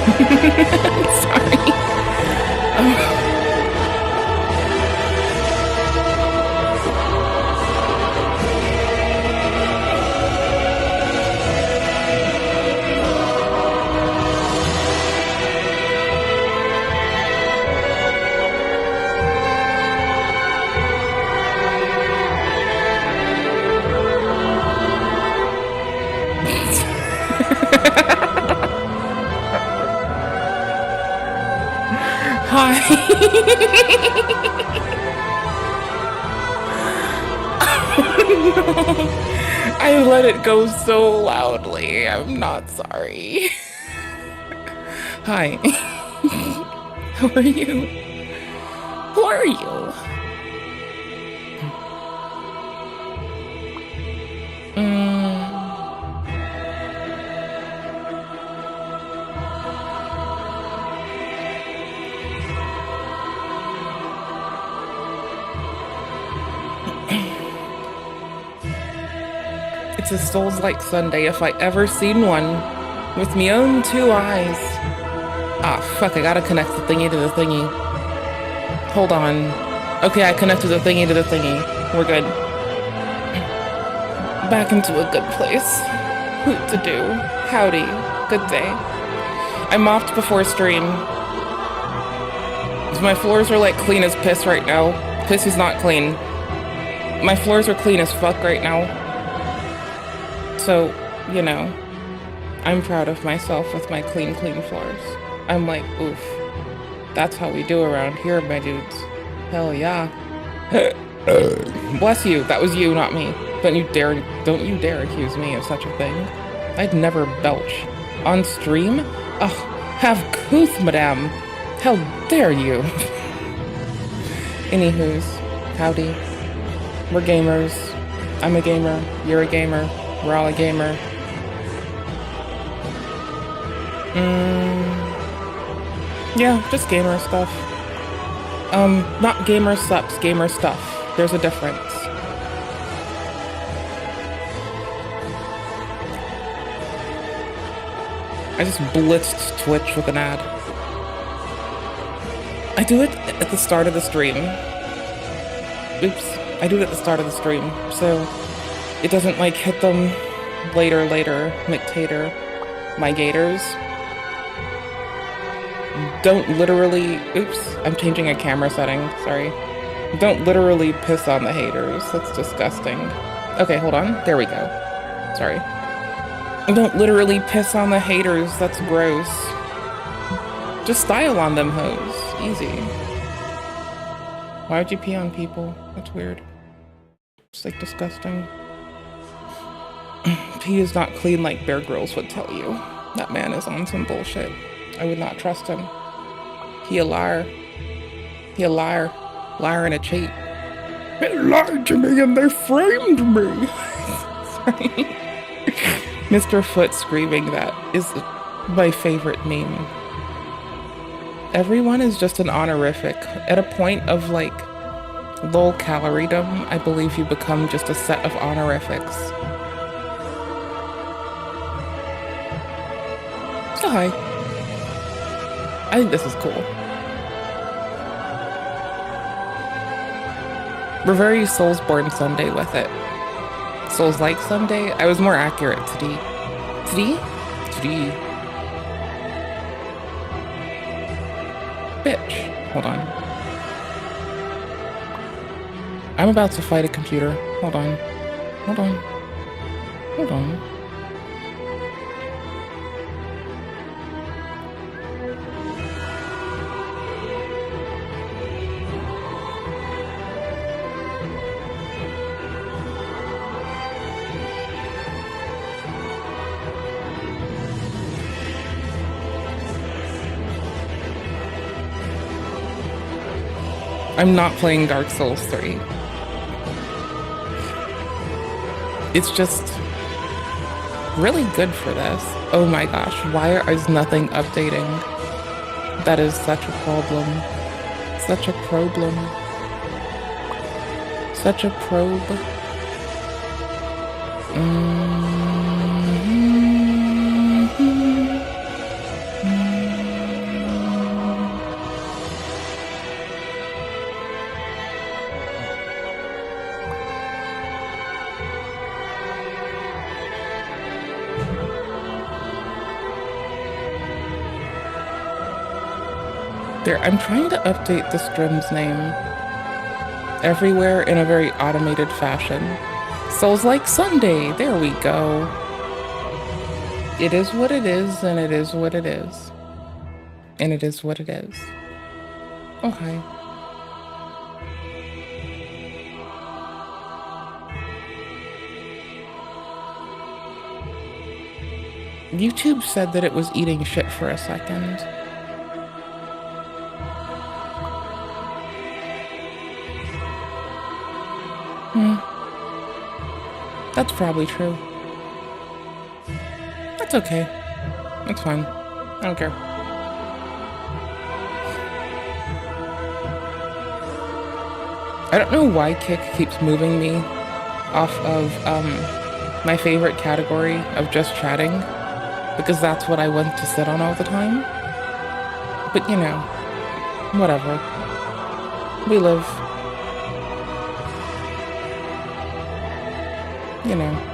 Sorry. Hi. No. I let it go so loudly. I'm not sorry. Hi. How are you? Who are you? It's a Souls-like Sunday if I ever seen one with me own two eyes. Ah, fuck, I gotta connect the thingy to the thingy. Hold on. Okay, I connected the thingy to the thingy. We're good. Back into a good place. Hoot to do. Howdy. Good day. I mopped before stream. My floors are like clean as piss right now. Piss is not clean. My floors are clean as fuck right now. So, you know, I'm proud of myself with my clean floors. I'm like, oof. That's how we do around here, my dudes. Hell yeah. Bless you. That was you, not me. Don't you dare accuse me of such a thing. I'd never belch. On stream? Ugh, have couth, madame. How dare you? Anywho's, howdy. We're gamers. I'm a gamer. You're a gamer. We're all a gamer. Yeah, just gamer stuff. Not gamer sups, gamer stuff. There's a difference. I just blitzed Twitch with an ad. I do it at the start of the stream. Oops. I do it at the start of the stream, so it doesn't like hit them later, McTater. My gators. Don't literally, oops, I'm changing a camera setting, sorry. Don't literally piss on the haters, that's disgusting. Okay, hold on, there we go. Sorry. Don't literally piss on the haters, that's gross. Just style on them, hoes. Easy. Why would you pee on people? That's weird. It's like disgusting. Pee is not clean like Bear Grylls would tell you. That man is on some bullshit. I would not trust him. He a liar. He a liar. Liar and a cheat. They lied to me and they framed me. Sorry. Mr. Foot screaming that is my favorite meme. Everyone is just an honorific. At a point of like low caloridom, I believe you become just a set of honorifics. So hi. I think this is cool. We're very Soulsborne Sunday with it. Souls-like Sunday? I was more accurate today. Today? Bitch. Hold on. I'm about to fight a computer. Hold on. Hold on. Hold on. I'm not playing Dark Souls 3. It's just really good for this. Oh my gosh, why is nothing updating? That is such a problem. Such a problem. Such a probe. There, I'm trying to update the stream's name everywhere in a very automated fashion. Soulslike Sunday, there we go. It is what it is, and it is what it is. And it is what it is. Oh, hi. YouTube said that it was eating shit for a second. That's probably true. That's okay. That's fine. I don't care. I don't know why Kick keeps moving me off of my favorite category of just chatting, because that's what I want to sit on all the time. But you know, whatever. We live. You know.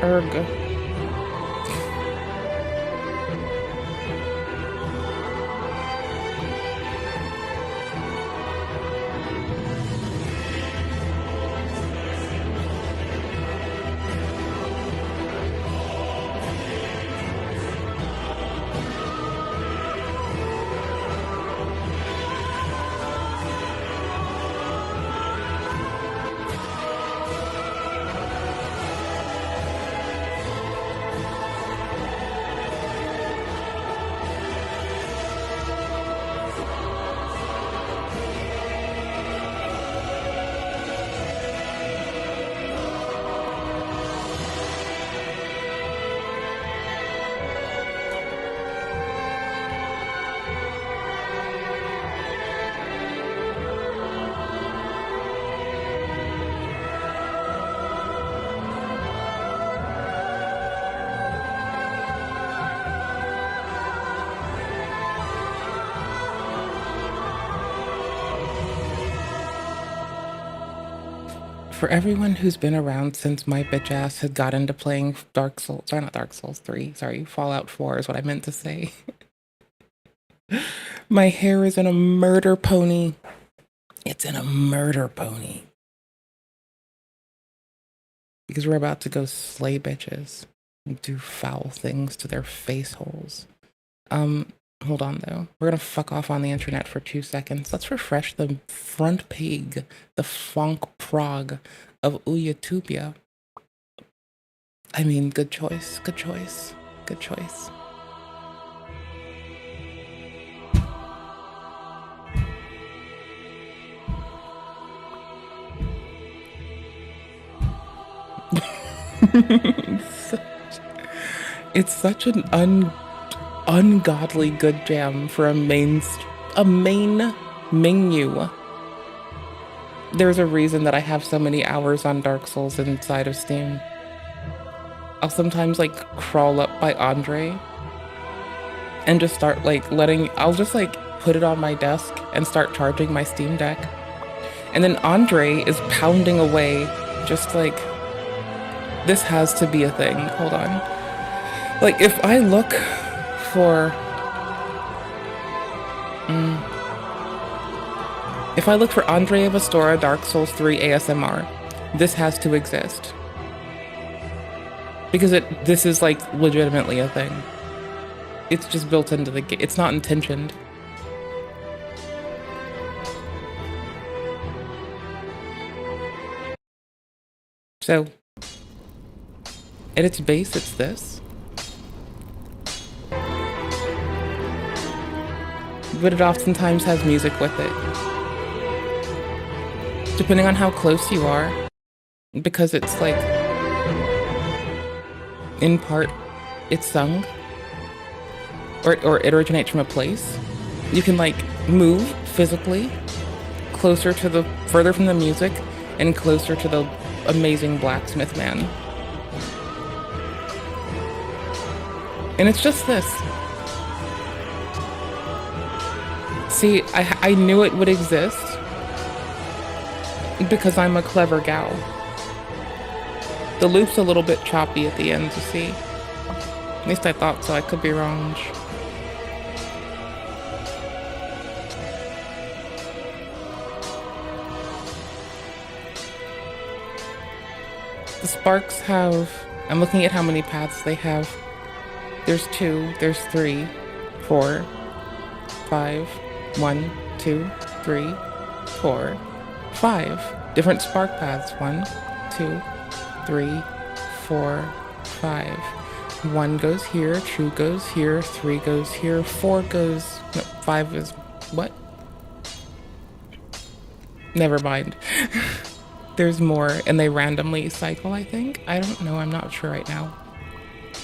Erg. For everyone who's been around since my bitch ass had got into playing Dark Souls, sorry, not Dark Souls 3, sorry, Fallout 4 is what I meant to say. My hair is in a murder pony. It's in a murder pony. Because we're about to go slay bitches and do foul things to their face holes. Hold on though. We're gonna fuck off on the internet for 2 seconds. Let's refresh the front page, the funk prog of Uyatubia. I mean, good choice, good choice, good choice. It's such an ungodly good jam for a main menu. There's a reason that I have so many hours on Dark Souls inside of Steam. I'll sometimes like crawl up by Andre and just start like I'll just like put it on my desk and start charging my Steam Deck. And then Andre is pounding away just like, this has to be a thing. Hold on. Like if I look for if I look for Andre of Astora Dark Souls 3 ASMR, this has to exist. Because this is like legitimately a thing. It's just built into the game. It's not intentioned. So, at its base, it's this. But it oftentimes has music with it. Depending on how close you are, because it's like, in part, it's sung, or it originates from a place. You can like move physically closer to further from the music and closer to the amazing blacksmith man. And it's just this. See, I knew it would exist because I'm a clever gal. The loop's a little bit choppy at the end, you see. At least I thought so, I could be wrong. The sparks have, I'm looking at how many paths they have. There's 2, there's 3, 4, 5, 1, 2, 3, 4, 5. Different spark paths. 1, 2, 3, 4, 5. 1 goes here, 2 goes here, 3 goes here, 4 goes, no, 5 is, what? Never mind. There's more, and they randomly cycle, I think? I don't know, I'm not sure right now.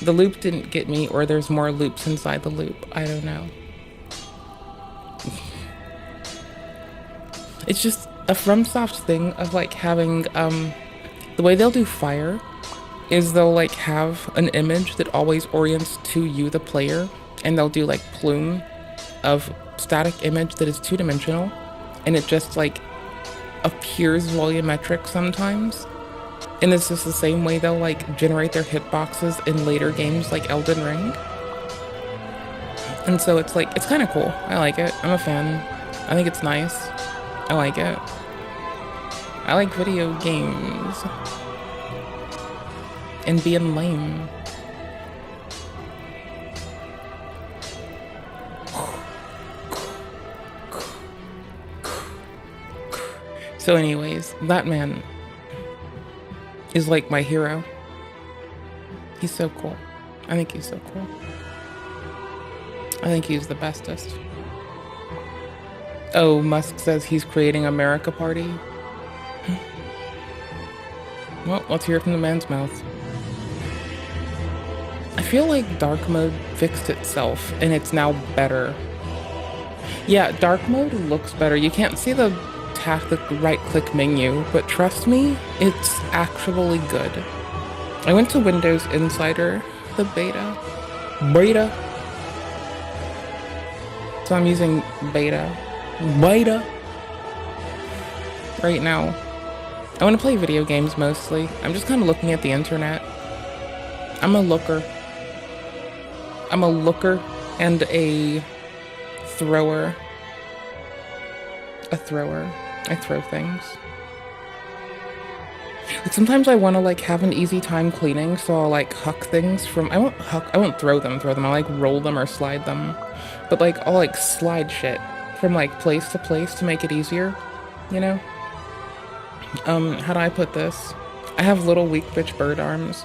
The loop didn't get me, or there's more loops inside the loop. I don't know. It's just a FromSoft thing of like having, the way they'll do fire is they'll like have an image that always orients to you, the player, and they'll do like plume of static image that is 2-dimensional, and it just like appears volumetric sometimes. And it's just the same way they'll like generate their hitboxes in later games like Elden Ring. And so it's like, it's kind of cool. I like it. I'm a fan. I think it's nice. I like it. I like video games. And being lame. So anyways, that man is like my hero. He's so cool. I think he's so cool. I think he's the bestest. Oh, Musk says he's creating America Party. Well, let's hear it from the man's mouth. I feel like dark mode fixed itself and it's now better. Yeah, dark mode looks better. You can't see the right-click menu, but trust me, it's actually good. I went to Windows Insider, the beta. So I'm using beta right now. I want to play video games mostly. I'm just kind of looking at the internet. I'm a looker and a thrower. I throw things. Like sometimes I want to like have an easy time cleaning, so I'll like huck things from, I won't throw them, I'll like roll them or slide them. But like I'll like slide shit from like place to place to make it easier, you know? How do I put this? I have little weak bitch bird arms.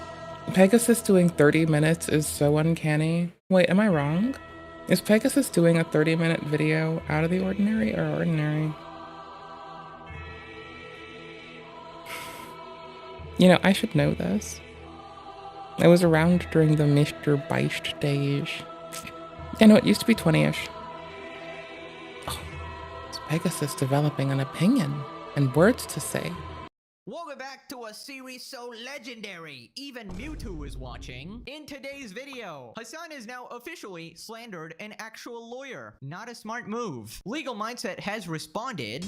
Pegasus doing 30 minutes is so uncanny. Wait, am I wrong? Is Pegasus doing a 30-minute video out of the ordinary or ordinary? You know, I should know this. I was around during the Mr. Beist days. I know it used to be 20-ish. Oh, is Pegasus developing an opinion and words to say? Welcome back to a series so legendary, even Mewtwo is watching. In today's video, Hassan is now officially slandered an actual lawyer. Not a smart move. Legal Mindset has responded.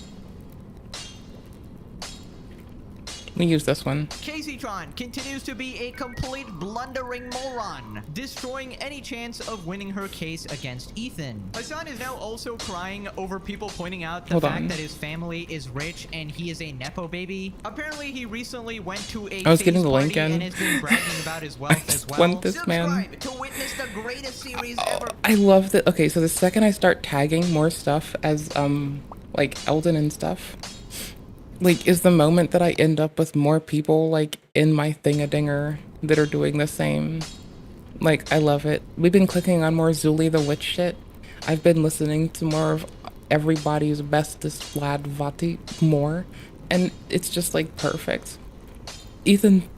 We use this one. Caseytron continues to be a complete blundering moron, destroying any chance of winning her case against Ethan. Hassan is now also crying over people pointing out the fact that his family is rich and he is a nepo baby. Apparently, he recently went to a I was getting the link in. and has been bragging about his wealth as well. Want this man. To witness the greatest series ever. I love that. Okay, so the second I start tagging more stuff as like Elden and stuff, like, is the moment that I end up with more people, like, in my thingadinger that are doing the same. Like, I love it. We've been clicking on more Zuli the Witch shit. I've been listening to more of everybody's bestest Vlad Vati more, and it's just, like, perfect. Ethan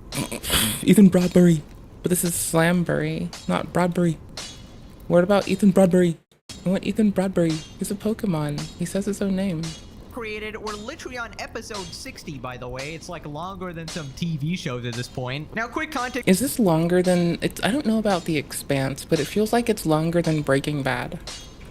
Broadbury. But this is Slambury, not Broadbury. What about Ethan Broadbury? I want Ethan Broadbury. He's a Pokemon. He says his own name. Created. We're literally on episode 60, by the way. It's like longer than some TV shows at this point. Now, quick context. Is this longer than, I don't know about The Expanse, but it feels like it's longer than Breaking Bad.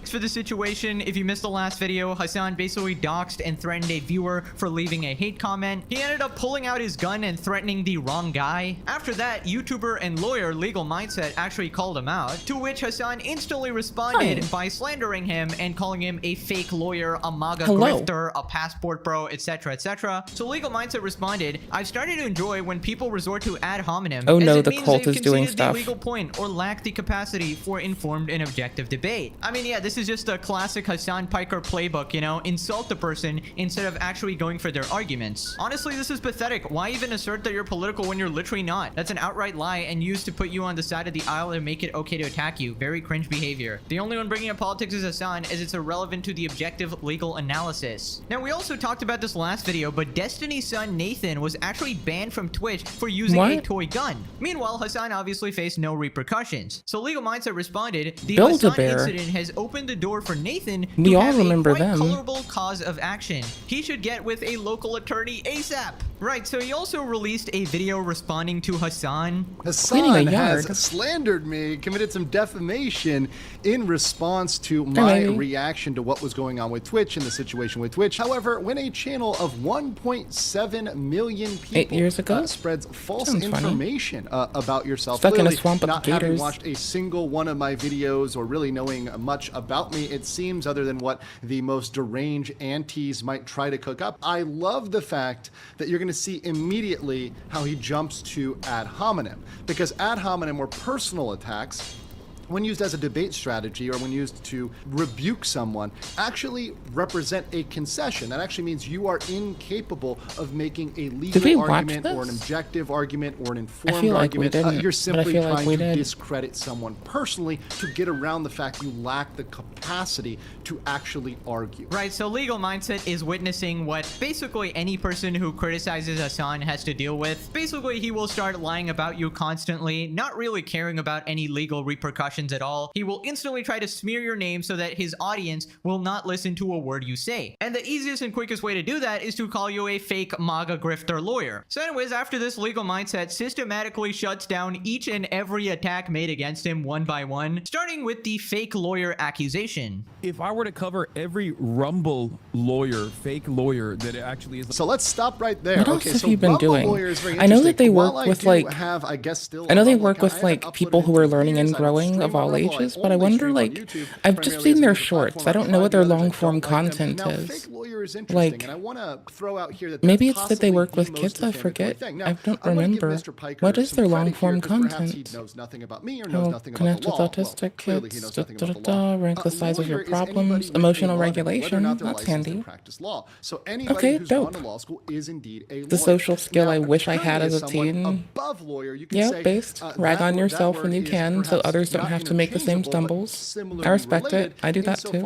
For the situation, if you missed the last video, Hassan basically doxed and threatened a viewer for leaving a hate comment. He ended up pulling out his gun and threatening the wrong guy. After that, YouTuber and lawyer Legal Mindset actually called him out, to which Hassan instantly responded by slandering him and calling him a fake lawyer, a MAGA grifter, a passport bro, etc, etc. So Legal Mindset responded, "I've started to enjoy when people resort to ad hominem. Oh no, as it the means cult they've is doing conceded the stuff. legal point or lack the capacity for informed and objective debate." I mean, yeah, this is just a classic Hassan Piker playbook, you know, insult the person instead of actually going for their arguments. Honestly, this is pathetic. Why even assert that you're political when you're literally not? That's an outright lie and used to put you on the side of the aisle and make it okay to attack you. Very cringe behavior. The only one bringing up politics is Hassan, as it's irrelevant to the objective legal analysis. Now, we also talked about this last video, but Destiny's son Nathan was actually banned from Twitch for using a toy gun. Meanwhile, Hassan obviously faced no repercussions. So Legal Mindset responded, "The Hassan incident has opened the door for Nathan to have a quite colorable cause of action. He should get with a local attorney ASAP." Right, so he also released a video responding to Hassan. Hassan has slandered me, committed some defamation in response to my reaction to what was going on with Twitch and the situation with Twitch. However, when a channel of 1.7 million people spreads false information about yourself, stuck in a swamp of not having watched a single one of my videos or really knowing much about me, it seems, other than what the most deranged antis might try to cook up, I love the fact that you're going to see immediately how he jumps to ad hominem, because ad hominem or personal attacks, when used as a debate strategy or when used to rebuke someone, actually represent a concession. That actually means you are incapable of making a legal argument or an objective argument or an informed argument. You're simply trying to discredit someone personally to get around the fact you lack the capacity to actually argue. Right, so Legal Mindset is witnessing what basically any person who criticizes Hassan has to deal with. Basically, he will start lying about you constantly, not really caring about any legal repercussions at all. He will instantly try to smear your name so that his audience will not listen to a word you say. And the easiest and quickest way to do that is to call you a fake MAGA grifter lawyer. So anyways, after this, Legal Mindset systematically shuts down each and every attack made against him one by one, starting with the fake lawyer accusation. If I were to cover every Rumble lawyer, fake lawyer that it actually is. So let's stop right there. What else have you been doing? I know that they work with like, I know they work with like people who are learning and growing of all ages, but I wonder, like, I've just seen their shorts. I don't know what their long form content is. Like, maybe it's that they work with kids. I forget. I don't remember. What is their long form content? Oh, connect with autistic kids. Rank the size of your problems. Emotional regulation. That's handy. Okay, dope. The social skill I wish I had as a teen. Yeah, based. Rag on yourself when you can, so others don't have to make the same stumbles. I respect it. I do that too.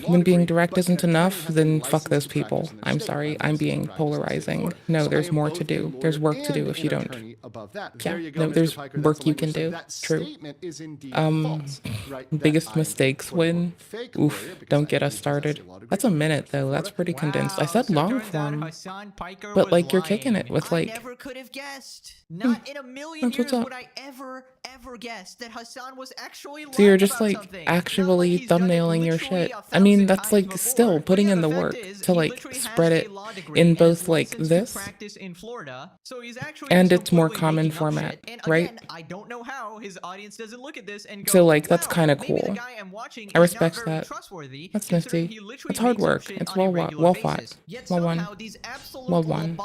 When being direct isn't enough, then fuck those people. I'm sorry, I'm being polarizing. No, there's more to do. There's work to do if you don't. Yeah, no, there's work you can do. True. Biggest mistakes win. Oof, don't get us started. That's a minute though, that's pretty condensed. I said long form, but like you're kicking it with like... I never could have guessed. Not in a million years would I ever guess that Hassan was actually lying. So you're just like actually thumbnailing your shit. I mean, that's like still putting in the work to like spread it in both like this and its more common format, right? I don't know how his audience doesn't look at this and go, so like that's kind of cool. I respect that. That's nifty. It's hard work. It's well fought. Well won. Well won.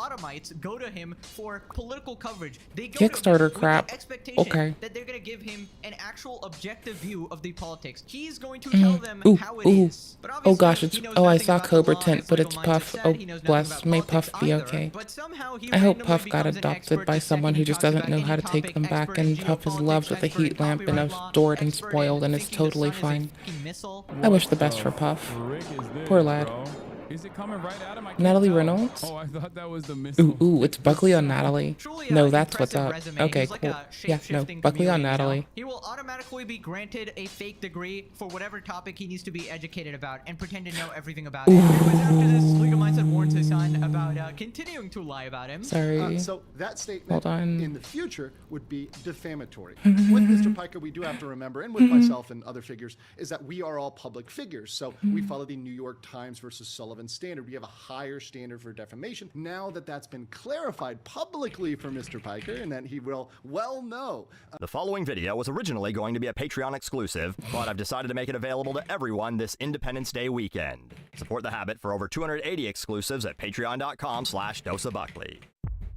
Go to him for political coverage. They go Kickstarter crap. Okay. That they're going to give him an actual objective view of the politics. He's going to tell them how it is. Oh gosh, it's I saw Cobra Tint, but it's Puff. Oh bless. May Puff be okay. I hope Puff got adopted by someone who just doesn't know how to take them back, and Puff is loved with a heat lamp and adored and spoiled, and is totally fine. I wish the best for Puff. Poor lad. Is it coming right at him? I can't Natalie tell. Reynolds? Oh, I thought that was the missile. Ooh, it's Buckley on Natalie. Truly No, a that's what's impressive up. resume. Okay, He's like cool. a Yeah, no, shape-shifting Buckley on chameleon, you know? Natalie. He will automatically be granted a fake degree for whatever topic he needs to be educated about and pretend to know everything about it. Anyways, after this, League of Mindset warns his son about continuing to lie about him. Sorry. So that statement Hold on. in the future would be defamatory. With Mr. Piker, we do have to remember, and with myself and other figures, is that we are all public figures. So we follow the New York Times versus Sullivan standard. We have a higher standard for defamation. Now that that's been clarified publicly for Mr. Piker and that he will well know. The following video was originally going to be a Patreon exclusive, but I've decided to make it available to everyone this Independence Day weekend. Support the habit for over 280 exclusives at patreon.com/dosabuckley.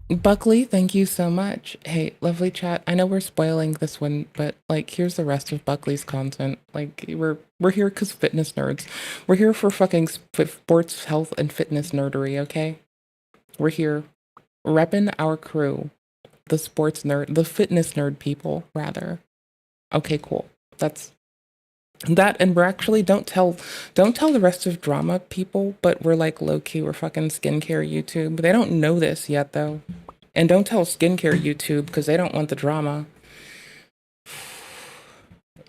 Buckley, thank you so much. Hey, lovely chat. I know we're spoiling this one, but like, here's the rest of Buckley's content. Like, we're here because fitness nerds. We're here for fucking sports, health, and fitness nerdery. Okay, we're here, repping our crew, the sports nerd, the fitness nerd people, rather. Okay, cool. That's that, and we're actually don't tell the rest of drama people, but we're like low-key, we're fucking skincare YouTube. They don't know this yet though. And don't tell skincare YouTube because they don't want the drama.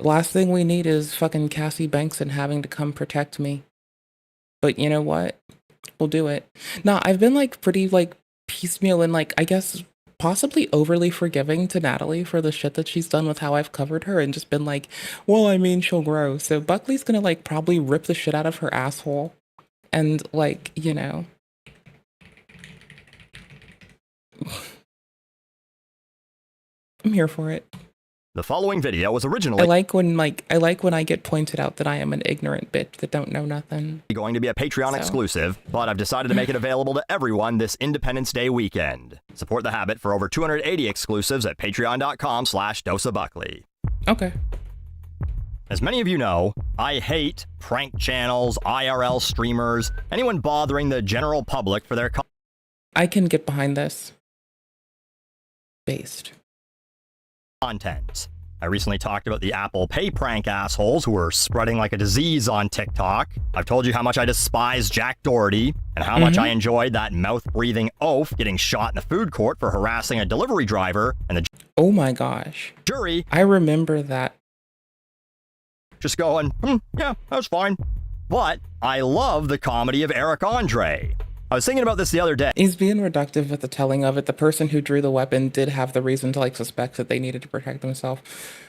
Last thing we need is fucking Cassie Bankson having to come protect me. But you know what? We'll do it. Nah, I've been like pretty like piecemeal and like I guess possibly overly forgiving to Natalie for the shit that she's done with how I've covered her and just been like, well, I mean, she'll grow. So Buckley's gonna like probably rip the shit out of her asshole and like, you know. I'm here for it. The following video was I originally like when I get pointed out that I am an ignorant bitch that don't know nothing. going to be a Patreon exclusive, but I've decided to make it available to everyone this Independence Day weekend. Support the habit for over 280 exclusives at patreon.com/dosabuckley. Okay. As many of you know, I hate prank channels, IRL streamers, anyone bothering the general public for their I can get behind this. Based. content. I recently talked about the Apple Pay prank assholes who were spreading like a disease on TikTok. I've told you how much I despise Jack Doherty and how much I enjoyed that mouth-breathing oaf getting shot in a food court for harassing a delivery driver, and the Oh my gosh. jury I remember that. just going, yeah, that's fine. But I love the comedy of Eric Andre. I was thinking about this the other day. He's being reductive with the telling of it. The person who drew the weapon did have the reason to like suspect that they needed to protect themselves.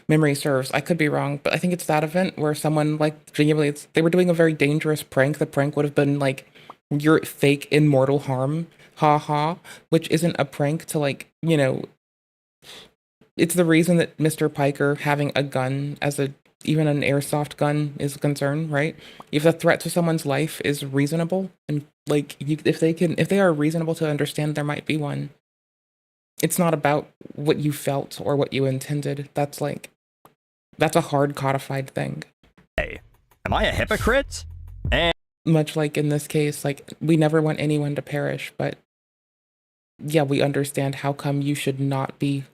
Memory serves. I could be wrong, but I think it's that event where someone like genuinely, they were doing a very dangerous prank. The prank would have been like, your fake immortal harm, haha, which isn't a prank to like, you know, it's the reason that Mr. Piker having a gun as a even an airsoft gun is a concern, right? If the threat to someone's life is reasonable and like if they are reasonable to understand there might be one, it's not about what you felt or what you intended. That's a hard codified thing. Hey, am I a hypocrite? And Much like in this case, like we never want anyone to perish, but yeah, we understand how come you should not be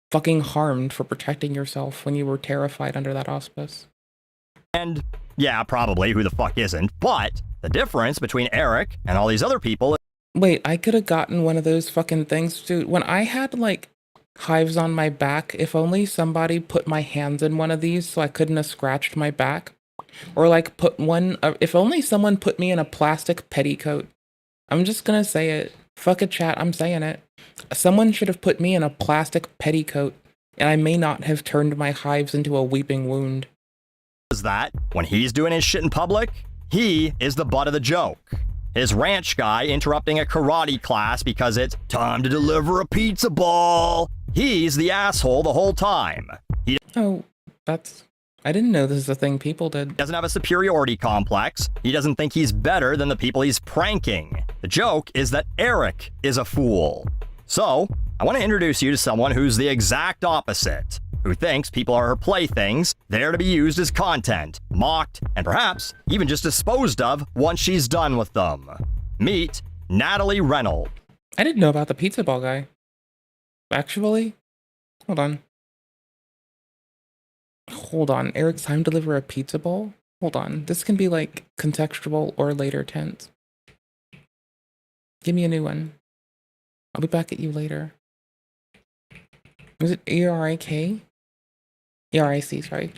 fucking harmed for protecting yourself when you were terrified under that auspice. And yeah, probably, who the fuck isn't? But the difference between Eric and all these other people. Wait, I could have gotten one of those fucking things, dude. When I had like hives on my back, if only somebody put my hands in one of these so I couldn't have scratched my back. Or like if only someone put me in a plastic petticoat. I'm just gonna say it. Fuck a chat, I'm saying it. Someone should have put me in a plastic petticoat, and I may not have turned my hives into a weeping wound. Is that when he's doing his shit in public, he is the butt of the joke. His ranch guy interrupting a karate class because it's time to deliver a pizza ball. He's the asshole the whole time. I didn't know this is a thing people did. Doesn't have a superiority complex. He doesn't think he's better than the people he's pranking. The joke is that Eric is a fool. So, I want to introduce you to someone who's the exact opposite, who thinks people are her playthings, there to be used as content, mocked, and perhaps even just disposed of once she's done with them. Meet Natalie Reynolds. I didn't know about the pizza ball guy. Actually, hold on. Eric's time to deliver a pizza ball? Hold on. This can be like contextual or later tense. Give me a new one. I'll be back at you later. Was it E-R-I-K? E-R-I-C, sorry.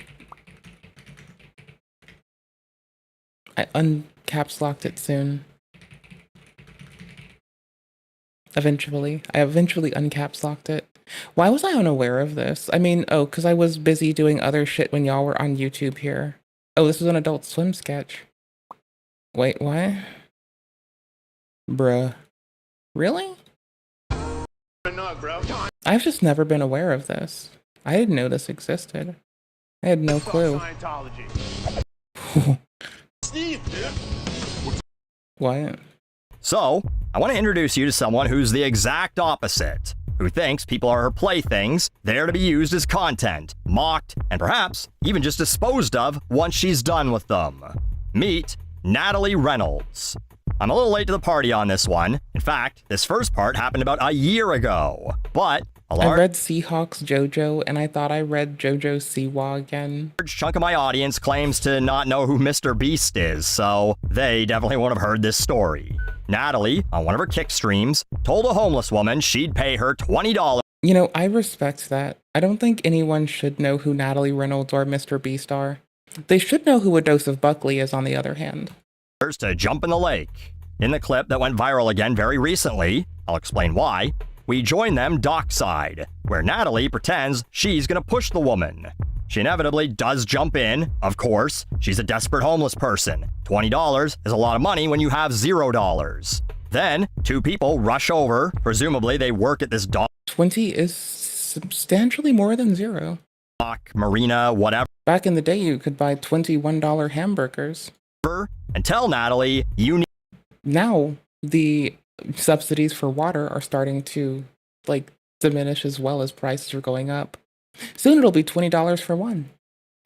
I uncaps locked it soon. Eventually. I eventually uncaps locked it. Why was I unaware of this? I mean, oh, because I was busy doing other shit when y'all were on YouTube here. Oh, this was an Adult Swim sketch. Wait, what? Bruh. Really? I've just never been aware of this. I didn't know this existed. I had no clue. What? So, I want to introduce you to someone who's the exact opposite, who thinks people are her playthings, there to be used as content, mocked, and perhaps even just disposed of once she's done with them. Meet Natalie Reynolds. I'm a little late to the party on this one. In fact, this first part happened about a year ago, but I read Seahawks JoJo, and I thought I read JoJo Siwa again. A large chunk of my audience claims to not know who Mr. Beast is, so they definitely won't have heard this story. Natalie, on one of her kick streams, told a homeless woman she'd pay her $20. You know, I respect that. I don't think anyone should know who Natalie Reynolds or Mr. Beast are. They should know who A Dose of Buckley is, on the other hand. To jump in the lake. In the clip that went viral again very recently, I'll explain why, we join them dockside, where Natalie pretends she's gonna push the woman. She inevitably does jump in, of course. She's a desperate homeless person. $20 is a lot of money when you have $0. Then, two people rush over. Presumably, they work at this dock. 20 is substantially more than zero. Marina, whatever. Back in the day, you could buy $21 hamburgers. And tell Natalie you need. Now, the subsidies for water are starting to, like, diminish as well as prices are going up. Soon it'll be $20 for one.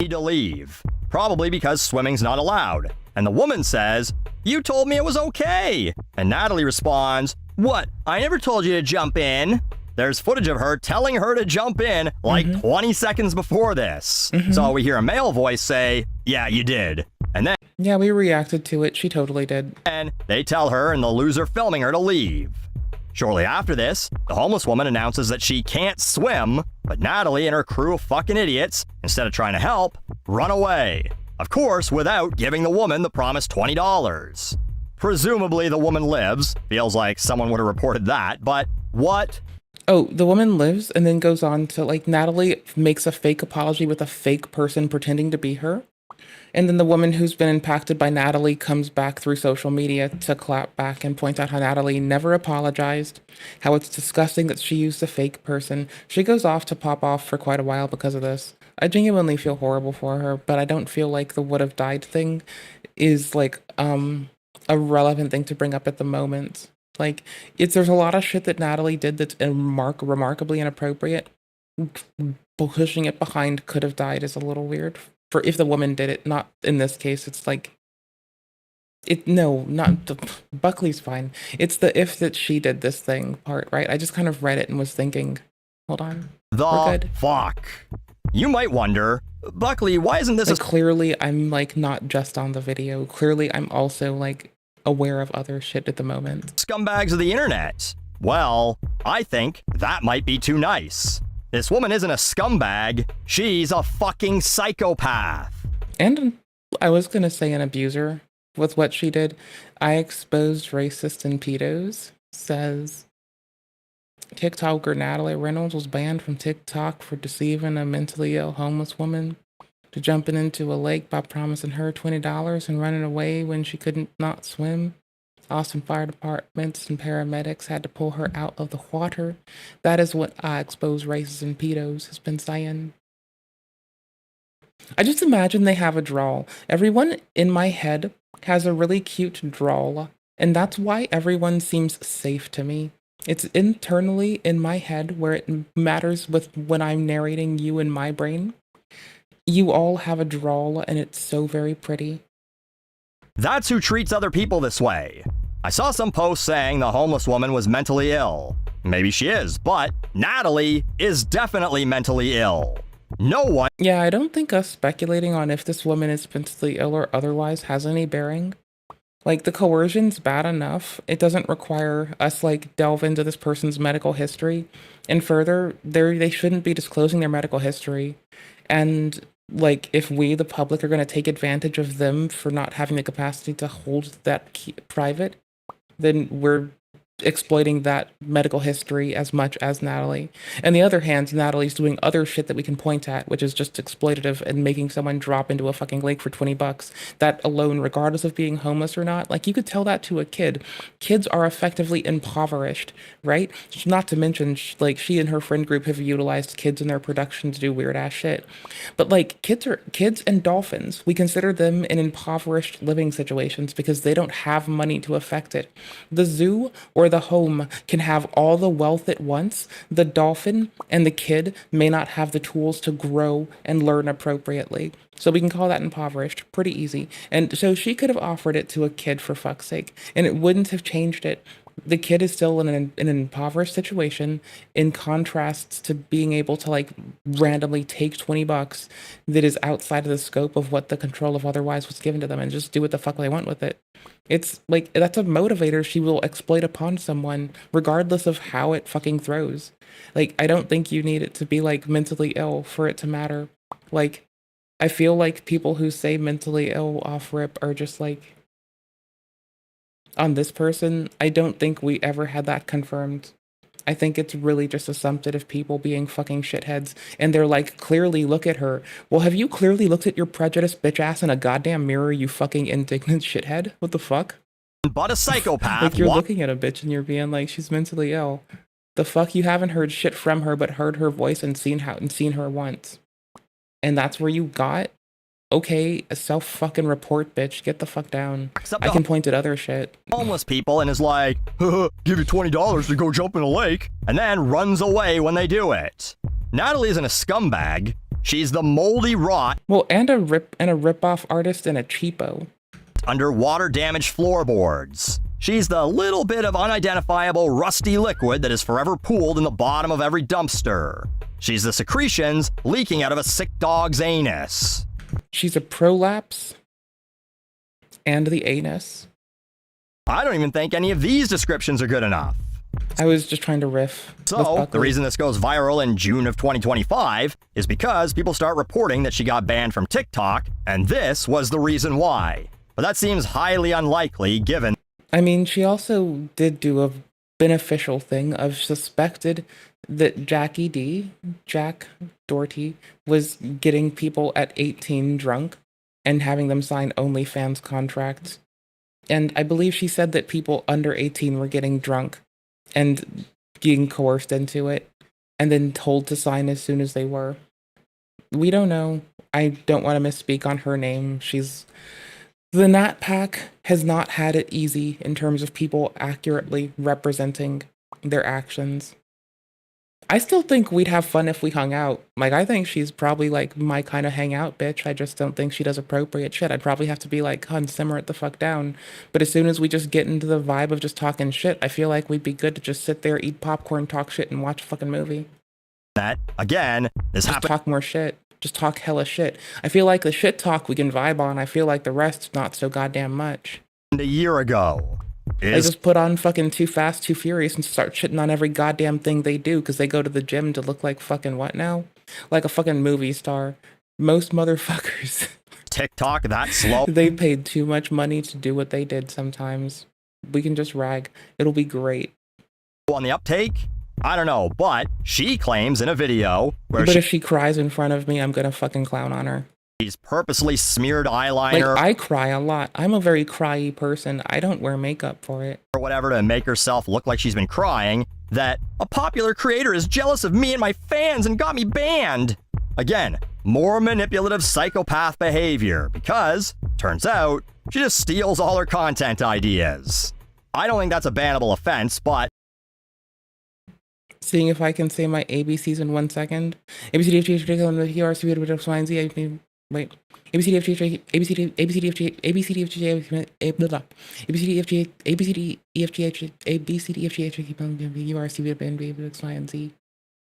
Need to leave. Probably because swimming's not allowed. And the woman says, "You told me it was okay." And Natalie responds, "What? I never told you to jump in." There's footage of her telling her to jump in like 20 seconds before this. So we hear a male voice say, "Yeah, you did." And then, yeah, we reacted to it. She totally did. And they tell her and the loser filming her to leave. Shortly after this, the homeless woman announces that she can't swim, but Natalie and her crew of fucking idiots, instead of trying to help, run away. Of course, without giving the woman the promised $20. Presumably the woman lives. Feels like someone would have reported that, but what? Oh, the woman lives and then goes on to, like, Natalie makes a fake apology with a fake person pretending to be her. And then the woman who's been impacted by Natalie comes back through social media to clap back and point out how Natalie never apologized, how it's disgusting that she used a fake person. She goes off to pop off for quite a while because of this. I genuinely feel horrible for her, but I don't feel like the would have died thing is, like, a relevant thing to bring up at the moment. Like, there's a lot of shit that Natalie did that's remarkably inappropriate. Pushing it behind could have died is a little weird. For if the woman did it, not in this case, it's like, Buckley's fine. It's the if that she did this thing part, right? I just kind of read it and was thinking, hold on, we're good. Fuck. You might wonder, Buckley, why isn't this clearly I'm, like, not just on the video. Clearly I'm also, like, aware of other shit at the moment. Scumbags of the internet? Well, I think that might be too nice. This woman isn't a scumbag. She's a fucking psychopath. And I was gonna say an abuser with what she did. I exposed racist and pedos. Says TikToker Natalie Reynolds was banned from TikTok for deceiving a mentally ill homeless woman to jumping into a lake by promising her $20 and running away when she couldn't not swim. Austin fire departments and paramedics had to pull her out of the water. That is what I expose racists and pedos has been saying. I just imagine they have a drawl. Everyone in my head has a really cute drawl, and that's why everyone seems safe to me. It's internally in my head where it matters with when I'm narrating you in my brain. You all have a drawl, and it's so very pretty. That's who treats other people this way. I saw some posts saying the homeless woman was mentally ill. Maybe she is, but Natalie is definitely mentally ill. No one Yeah, I don't think us speculating on if this woman is mentally ill or otherwise has any bearing. Like, the coercion's bad enough. It doesn't require us, like, delve into this person's medical history. And further, they shouldn't be disclosing their medical history. And, like, if we, the public, are going to take advantage of them for not having the capacity to hold that private, then we're exploiting that medical history as much as Natalie. On the other hand, Natalie's doing other shit that we can point at, which is just exploitative and making someone drop into a fucking lake for 20 bucks. That alone, regardless of being homeless or not, like, you could tell that to a kid. Kids are effectively impoverished, right? Not to mention, like, she and her friend group have utilized kids in their production to do weird ass shit. But, like, kids and dolphins. We consider them in impoverished living situations because they don't have money to affect it. The zoo or the home can have all the wealth at once. The dolphin and the kid may not have the tools to grow and learn appropriately. So we can call that impoverished. Pretty easy. And so she could have offered it to a kid, for fuck's sake, and it wouldn't have changed it. The kid is still in an impoverished situation, in contrast to being able to, like, randomly take 20 bucks that is outside of the scope of what the control of otherwise was given to them and just do what the fuck they want with it. It's like, that's a motivator she will exploit upon someone regardless of how it fucking throws. Like, I don't think you need it to be, like, mentally ill for it to matter. Like, I feel like people who say mentally ill off rip are just like, on this person, I don't think we ever had that confirmed. I think it's really just assumptive of people being fucking shitheads. And they're like, clearly look at her. Well, have you clearly looked at your prejudiced bitch ass in a goddamn mirror, you fucking indignant shithead? What the fuck? but a psychopath. Like, you're looking at a bitch and you're being like, she's mentally ill. The fuck? You haven't heard shit from her, but heard her voice and seen her once. And that's where you got? Okay, a self-fucking report, bitch. Get the fuck down. I can point at other shit. Homeless people and is like, give you $20 to go jump in a lake, and then runs away when they do it. Natalie isn't a scumbag. She's the moldy rot. Well, and a rip-off artist and a cheapo. Under water-damaged floorboards. She's the little bit of unidentifiable rusty liquid that is forever pooled in the bottom of every dumpster. She's the secretions leaking out of a sick dog's anus. She's a prolapse and the anus. I don't even think any of these descriptions are good enough. I was just trying to riff. So, the reason this goes viral in June of 2025 is because people start reporting that she got banned from TikTok, and this was the reason why. But that seems highly unlikely given... I mean, she also did do a beneficial thing of suspected that Jack Doherty, was getting people at 18 drunk and having them sign OnlyFans contracts. And I believe she said that people under 18 were getting drunk and being coerced into it and then told to sign as soon as they were. We don't know. I don't want to misspeak on her name. The Nat Pack has not had it easy in terms of people accurately representing their actions. I still think we'd have fun if we hung out. Like, I think she's probably, like, my kind of hangout bitch. I just don't think she does appropriate shit. I'd probably have to be like, hun, simmer it the fuck down. But as soon as we just get into the vibe of just talking shit, I feel like we'd be good to just sit there, eat popcorn, talk shit, and watch a fucking movie. That, again, this happened... Talk more shit. Just talk hella shit. I feel like the shit talk we can vibe on. I feel like the rest, not so goddamn much. A year ago. They just put on fucking Too Fast, Too Furious and start shitting on every goddamn thing they do because they go to the gym to look like fucking what now? Like a fucking movie star. Most motherfuckers. TikTok that slow. They paid too much money to do what they did sometimes. We can just rag. It'll be great. On the uptake? I don't know, but she claims in a video where if she cries in front of me, I'm gonna fucking clown on her. She's purposely smeared eyeliner. Like, I cry a lot. I'm a very cry-y person. I don't wear makeup for it. Or whatever to make herself look like she's been crying, that a popular creator is jealous of me and my fans and got me banned. Again, more manipulative psychopath behavior because, turns out, she just steals all her content ideas. I don't think that's a bannable offense, but... Seeing if I can say my ABCs in 1 second. Wait. ABCDFG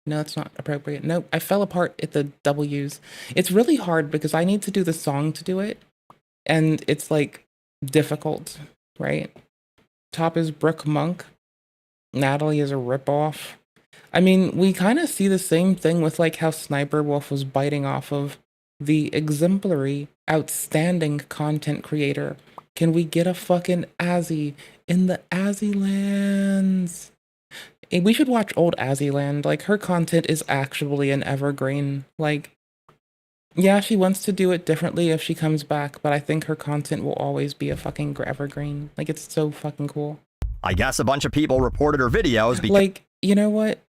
No, it's not appropriate. Nope, I fell apart at the W's. It's really hard because I need to do the song to do it. And it's like difficult, right? Top is Brooke Monk. Natalie is a ripoff. I mean, we kind of see the same thing with like how Sniper Wolf was biting off of the exemplary, outstanding content creator. Can we get a fucking Azzy in the Azzy lands? We should watch old Azzy Land. Like, her content is actually an evergreen. Like, yeah, she wants to do it differently if she comes back, but I think her content will always be a fucking evergreen. Like, it's so fucking cool. I guess a bunch of people reported her videos because... Like, you know what?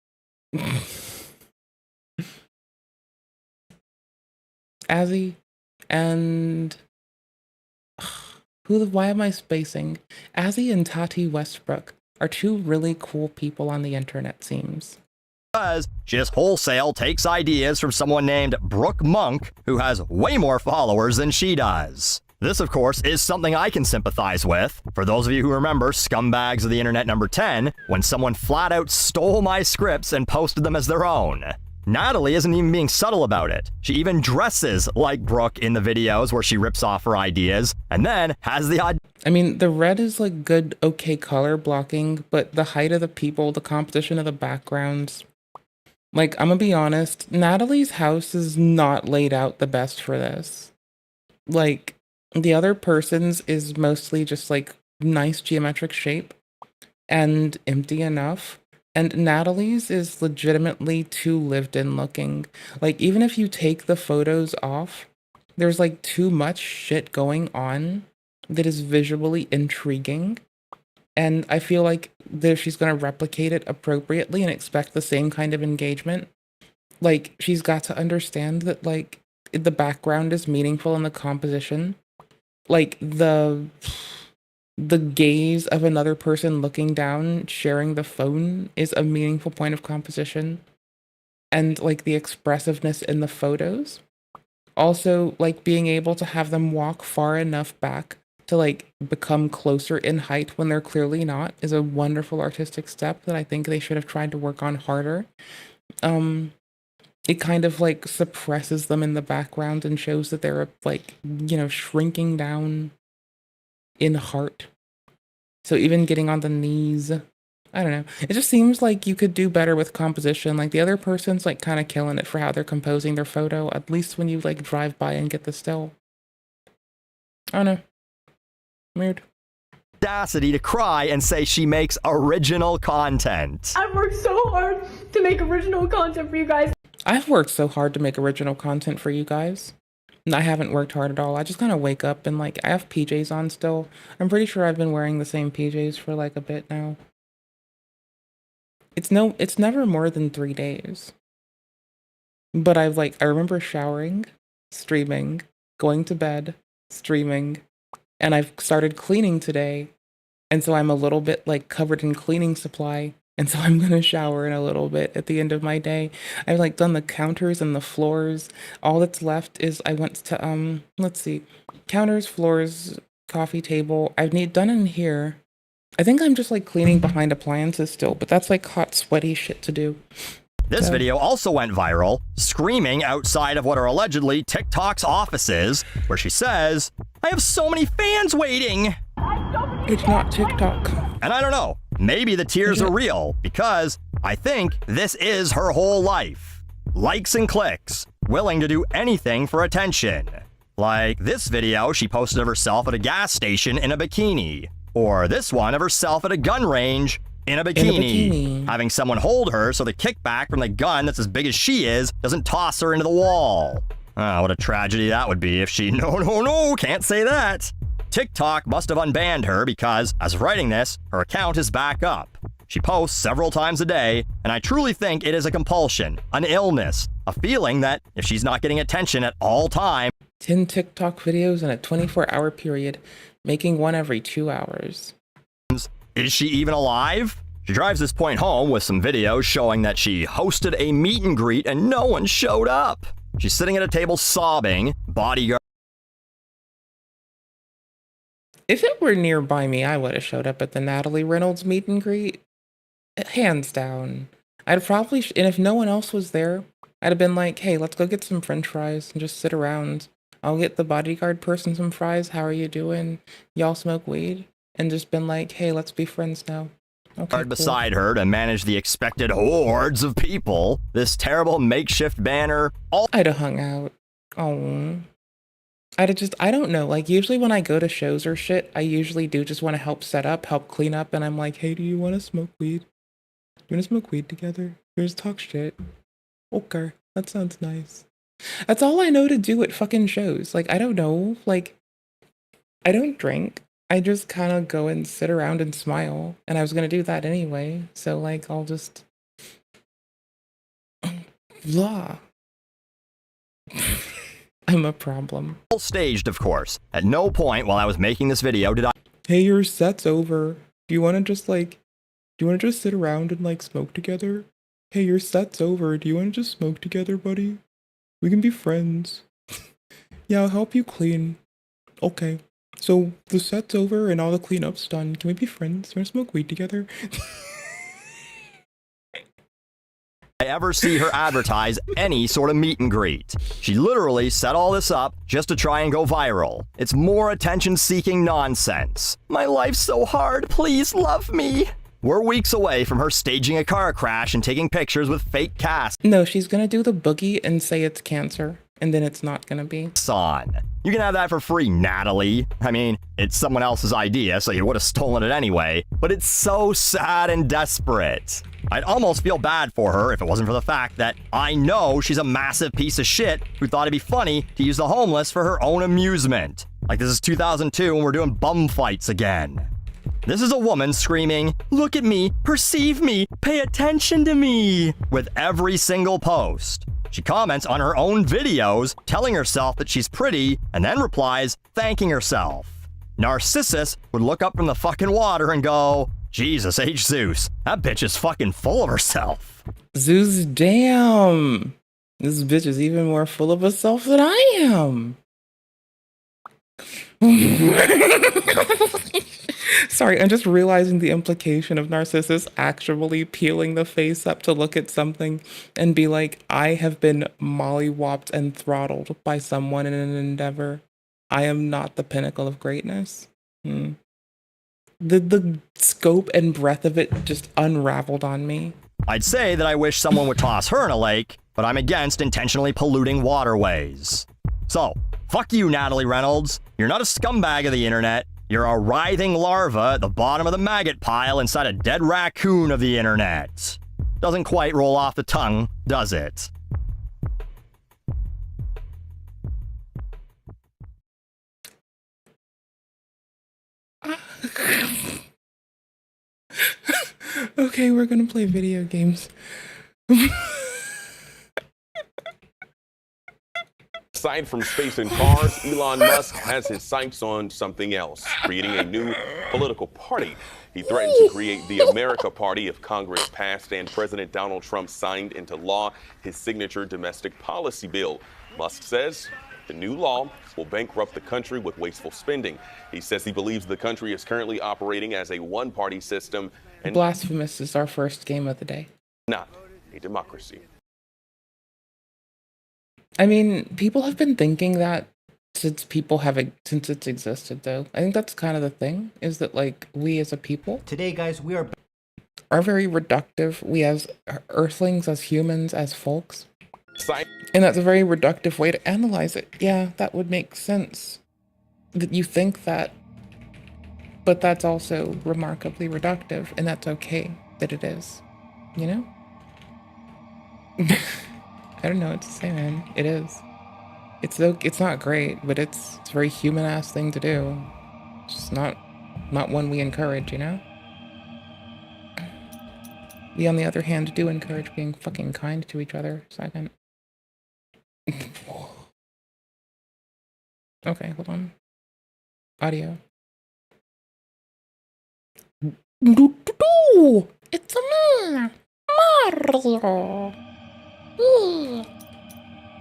Azzy and... why am I spacing? Azzy and Tati Westbrook are two really cool people on the internet, seems. She just wholesale takes ideas from someone named Brooke Monk, who has way more followers than she does. This, of course, is something I can sympathize with. For those of you who remember Scumbags of the Internet number 10, when someone flat out stole my scripts and posted them as their own. Natalie isn't even being subtle about it. She even dresses like Brooke in the videos where she rips off her ideas, and then has the odd... I mean, the red is like good, okay color blocking, but the height of the people, the composition of the backgrounds... Like, I'm gonna be honest, Natalie's house is not laid out the best for this. Like, the other person's is mostly just like nice geometric shape and empty enough. And Natalie's is legitimately too lived in looking. Like, even if you take the photos off, there's like too much shit going on that is visually intriguing. And I feel like she's going to replicate it appropriately and expect the same kind of engagement. Like, she's got to understand that, like, the background is meaningful in the composition. Like, the gaze of another person looking down, sharing the phone is a meaningful point of composition. And, like, the expressiveness in the photos. Also, like, being able to have them walk far enough back to like become closer in height when they're clearly not is a wonderful artistic step that I think they should have tried to work on harder. It kind of like suppresses them in the background and shows that they're like, you know, shrinking down in heart. So even getting on the knees, I don't know. It just seems like you could do better with composition. Like the other person's like kind of killing it for how they're composing their photo, at least when you like drive by and get the still. I don't know. Weird. Audacity to cry and say she makes original content. I've worked so hard to make original content for you guys. I've worked so hard to make original content for you guys. And I haven't worked hard at all. I just kind of wake up and like, I have PJs on still. I'm pretty sure I've been wearing the same PJs for like a bit now. It's never more than 3 days. But I remember showering, streaming, going to bed, streaming, and I've started cleaning today. And so I'm a little bit like covered in cleaning supply. And so I'm going to shower in a little bit at the end of my day. I've like done the counters and the floors. All that's left is I went to, let's see, counters, floors, coffee table. I've done in here. I think I'm just like cleaning behind appliances still, but that's like hot, sweaty shit to do. This video also went viral, screaming outside of what are allegedly TikTok's offices, where she says, "I have so many fans waiting." It's not TikTok. And I don't know, maybe the tears are real, because I think this is her whole life. Likes and clicks, willing to do anything for attention. Like this video she posted of herself at a gas station in a bikini. Or this one of herself at a gun range in a bikini. Having someone hold her so the kickback from the gun that's as big as she is doesn't toss her into the wall. Oh, what a tragedy that would be if she... No, can't say that. TikTok must have unbanned her because, as of writing this, her account is back up. She posts several times a day, and I truly think it is a compulsion, an illness, a feeling that if she's not getting attention at all times... 10 TikTok videos in a 24-hour period, making one every 2 hours. Is she even alive? She drives this point home with some videos showing that she hosted a meet and greet and no one showed up. She's sitting at a table sobbing, bodyguard... If it were nearby me, I would have showed up at the Natalie Reynolds meet and greet. Hands down. I'd probably, and if no one else was there, I'd have been like, hey, let's go get some french fries and just sit around. I'll get the bodyguard person some fries. How are you doing? Y'all smoke weed? And just been like, hey, let's be friends now. Okay, cool. Beside her to manage the expected hordes of people, this terrible makeshift banner. I'd have hung out. Oh. I don't know. Like, usually when I go to shows or shit, I usually do just want to help set up, help clean up, and I'm like, hey, do you want to smoke weed? Do you want to smoke weed together? You want to talk shit? Okay, that sounds nice. That's all I know to do at fucking shows. Like, I don't know. Like, I don't drink. I just kind of go and sit around and smile. And I was going to do that anyway. So, like, I'll just... blah. I'm a problem. All staged, of course. At no point while I was making this video did I... Hey, your set's over. Do you want to just, like... Do you want to just sit around and, like, smoke together? Hey, your set's over. Do you want to just smoke together, buddy? We can be friends. Yeah, I'll help you clean. Okay. So, the set's over and all the cleanup's done. Can we be friends? You want to smoke weed together? I ever see her advertise any sort of meet and greet. She literally set all this up just to try and go viral. It's more attention-seeking nonsense. My life's so hard, please love me. We're weeks away from her staging a car crash and taking pictures with fake casts. No, she's gonna do the boogie and say it's cancer, and then it's not gonna be. Son, you can have that for free, Natalie. I mean, it's someone else's idea, so you would have stolen it anyway, but it's so sad and desperate. I'd almost feel bad for her if it wasn't for the fact that I know she's a massive piece of shit who thought it'd be funny to use the homeless for her own amusement. Like this is 2002 and we're doing bum fights again. This is a woman screaming, "Look at me, perceive me, pay attention to me," with every single post. She comments on her own videos, telling herself that she's pretty, and then replies, thanking herself. Narcissus would look up from the fucking water and go, Jesus H. Zeus, that bitch is fucking full of herself. Zeus, damn. This bitch is even more full of herself than I am. Sorry, I'm just realizing the implication of Narcissus actually peeling the face up to look at something and be like, I have been mollywopped and throttled by someone in an endeavor. I am not the pinnacle of greatness. The scope and breadth of it just unraveled on me. I'd say that I wish someone would toss her in a lake, but I'm against intentionally polluting waterways. So, fuck you, Natalie Reynolds. You're not a scumbag of the internet. You're a writhing larva at the bottom of the maggot pile inside a dead raccoon of the internet. Doesn't quite roll off the tongue, does it? Okay, we're gonna play video games. Aside from space and cars, Elon Musk has his sights on something else, creating a new political party. He threatened to create the America Party if Congress passed and President Donald Trump signed into law his signature domestic policy bill. Musk says the new law will bankrupt the country with wasteful spending. He says he believes the country is currently operating as a one-party system and Blasphemous is our first game of the day. not a democracy. I mean, people have been thinking that since since it's existed, though. I think that's kind of the thing, is that, like, we as a people Today, guys, we are very reductive. We as earthlings, as humans, as folks. Sight And that's a very reductive way to analyze it. Yeah, that would make sense that you think that. But that's also remarkably reductive, and that's okay that it is. You know? I don't know what to say, man. It is. It's not great, but it's a very human-ass thing to do. It's just not one we encourage, you know? We, on the other hand, do encourage being fucking kind to each other. Second. Okay, hold on. Audio. It's a me, Mario.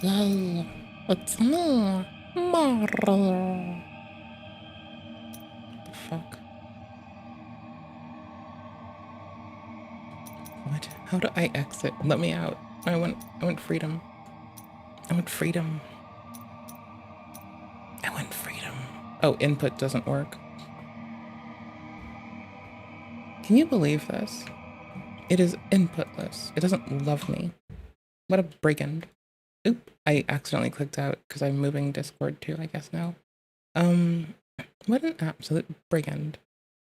Yay, it's me, Mario. What the fuck? What? How do I exit? Let me out. I want freedom. I want freedom. I want freedom. Oh, input doesn't work. Can you believe this? It is inputless. It doesn't love me. What a brigand. Oop, I accidentally clicked out because I'm moving Discord too, I guess now. What an absolute brigand.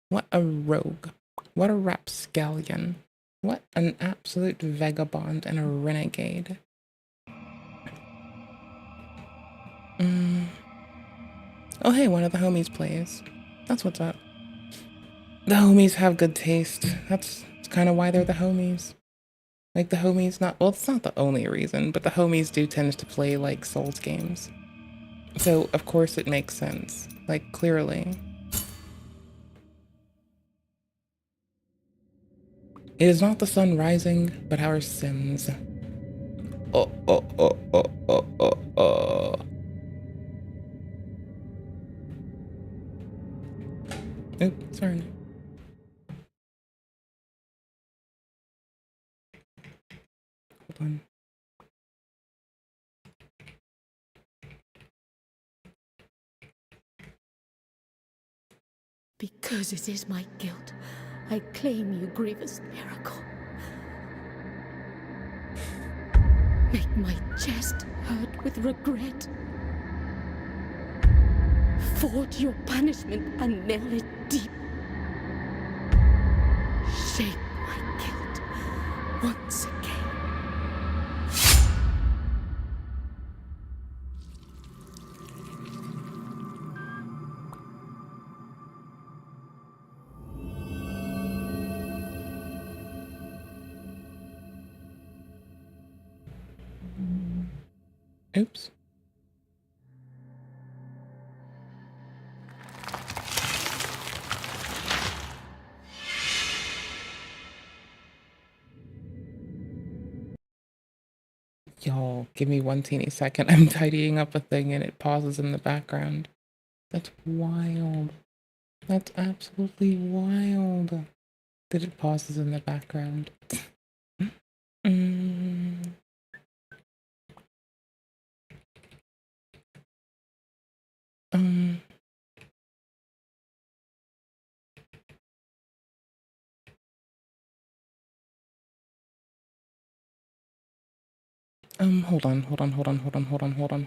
What a rogue. What a rapscallion. What an absolute vagabond and a renegade. Oh hey, one of the homies plays. That's what's up. The homies have good taste. That's kind of why they're the homies. Like the homies well, it's not the only reason, but the homies do tend to play like Souls games. So of course it makes sense. Like clearly. It is not the sun rising, but our sins. Oh. Oops, sorry. Hold on. Because it is my guilt, I claim you, grievous miracle. Make my chest hurt with regret. Forge your punishment and nail it deep. Shape my guilt once again. Oops. Y'all, give me one teeny second. I'm tidying up a thing and it pauses in the background. That's wild. That's absolutely wild. That it pauses in the background.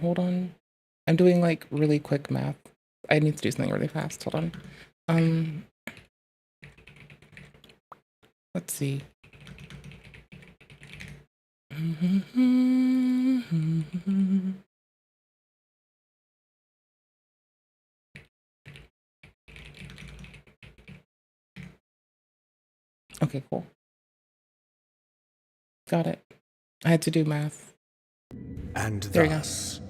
Hold on. I'm doing like really quick math. I need to do something really fast. Hold on. Let's see. Okay, cool. Got it. I had to do math. And there thus,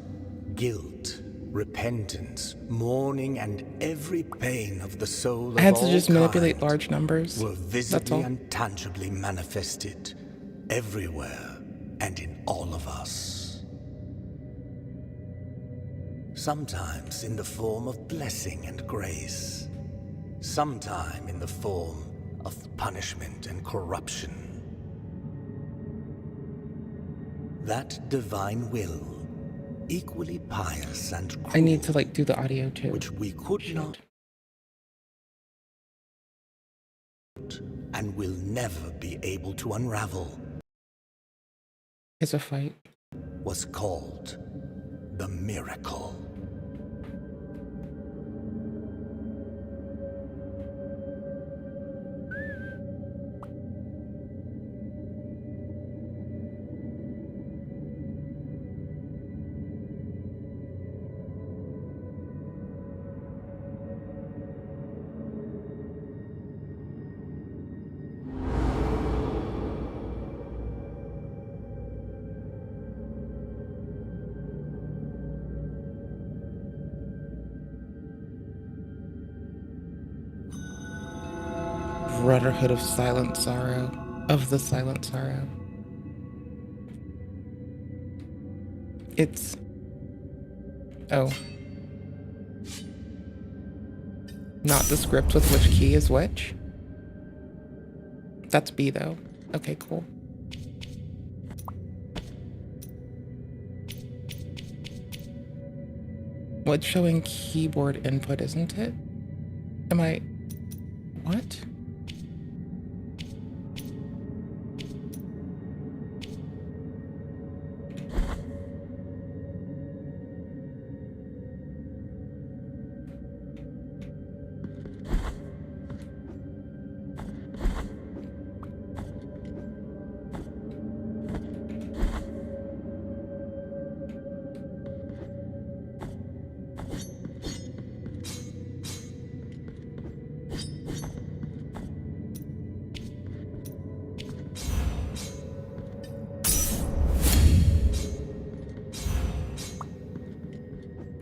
guilt, repentance, mourning, and every pain of the soul I had of to all just manipulate kind large numbers. were visibly all. and tangibly manifested everywhere and in all of us. Sometimes in the form of blessing and grace, sometime in the form of punishment and corruption. That divine will, equally pious and cruel, I need to like do the audio too. which we could not and will never be able to unravel, It's a fight. was called the miracle. Brotherhood of Silent Sorrow. Of the Silent Sorrow. It's... Oh. Not the script with which key is which? That's B though. Okay, cool. Well, it's showing keyboard input, isn't it? Am I... What?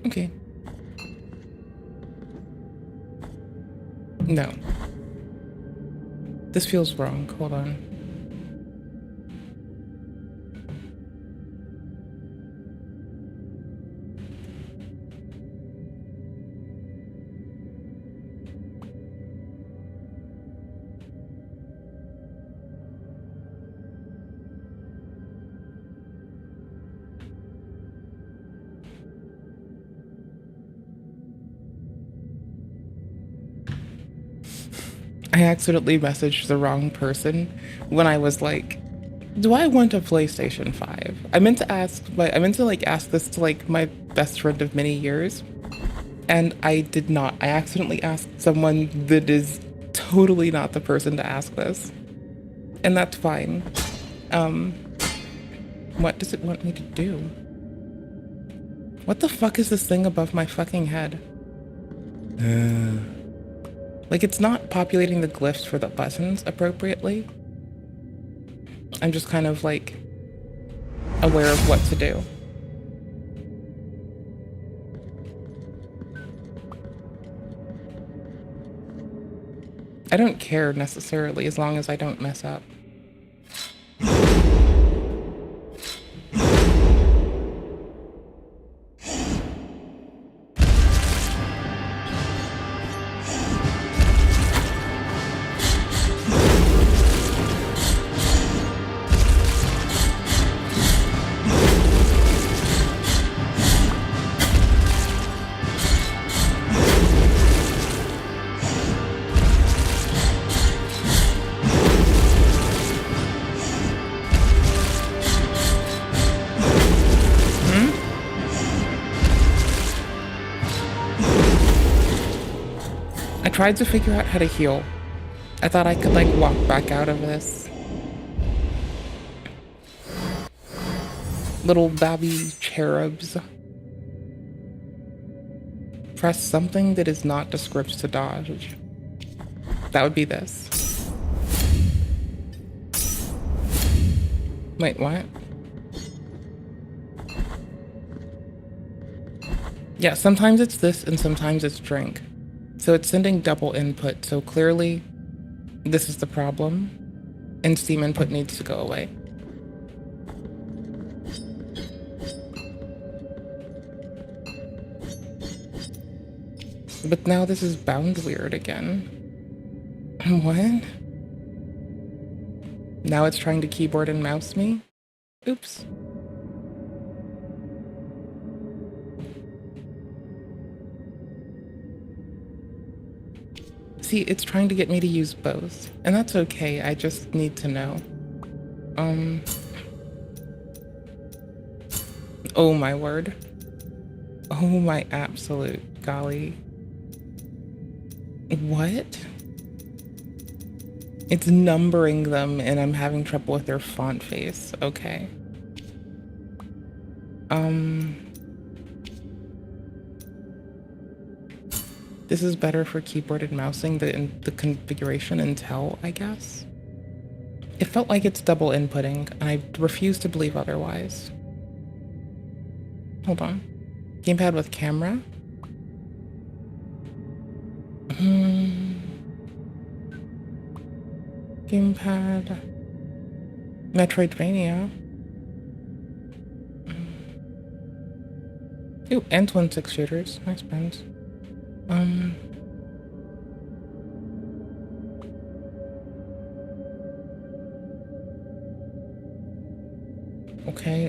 Okay. No. This feels wrong. Hold on. I accidentally messaged the wrong person when I was like, do I want a PlayStation 5? I meant to ask this to like my best friend of many years, and I did not. I accidentally asked someone that is totally not the person to ask this. And that's fine. What does it want me to do? What the fuck is this thing above my fucking head? Like, it's not populating the glyphs for the buttons appropriately. I'm just kind of, like, aware of what to do. I don't care necessarily as long as I don't mess up. I tried to figure out how to heal. I thought I could, like, walk back out of this. Little babby cherubs. Press something that is not descript to dodge. That would be this. Wait, what? Yeah, sometimes it's this and sometimes it's drink. So it's sending double input, so clearly this is the problem, and Steam input needs to go away. But now this is bound weird again. What? Now it's trying to keyboard and mouse me? Oops. See, it's trying to get me to use both, and that's okay, I just need to know. Oh my word. Oh my absolute golly. What? It's numbering them and I'm having trouble with their font face. Okay. This is better for keyboard and mousing the configuration until, I guess. It felt like it's double inputting, and I refuse to believe otherwise. Hold on. Gamepad with camera? Gamepad. Metroidvania. Ooh, and twin 6 shooters. Nice pens.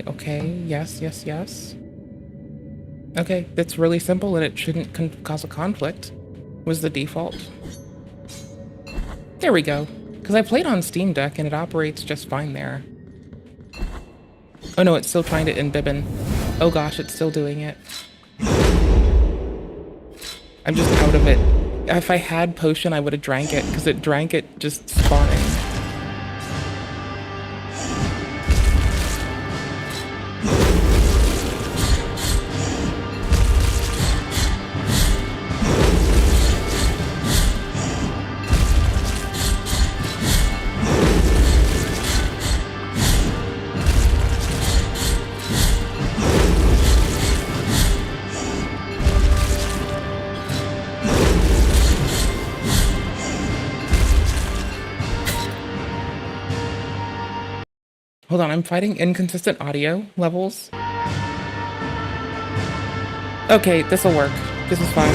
Okay, yes. Okay, that's really simple and it shouldn't cause a conflict. Was the default. There we go. Because I played on Steam Deck and it operates just fine there. Oh no, it's still trying to Bibbin. Oh gosh, it's still doing it. I'm just out of it. If I had potion, I would have drank it, because it drank it just spawning. Hold on, I'm fighting inconsistent audio levels. Okay, this'll work. This is fine.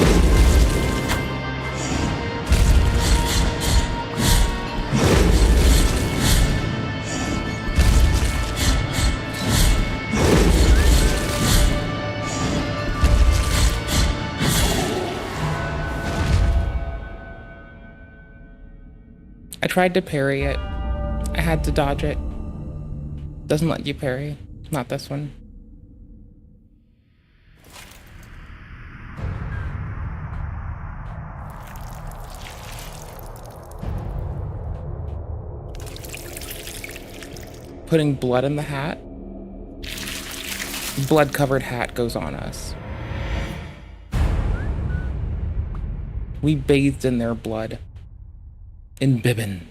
I tried to parry it. I had to dodge it. Doesn't let you parry. Not this one. Putting blood in the hat. Blood-covered hat goes on us. We bathed in their blood. In Bibbin.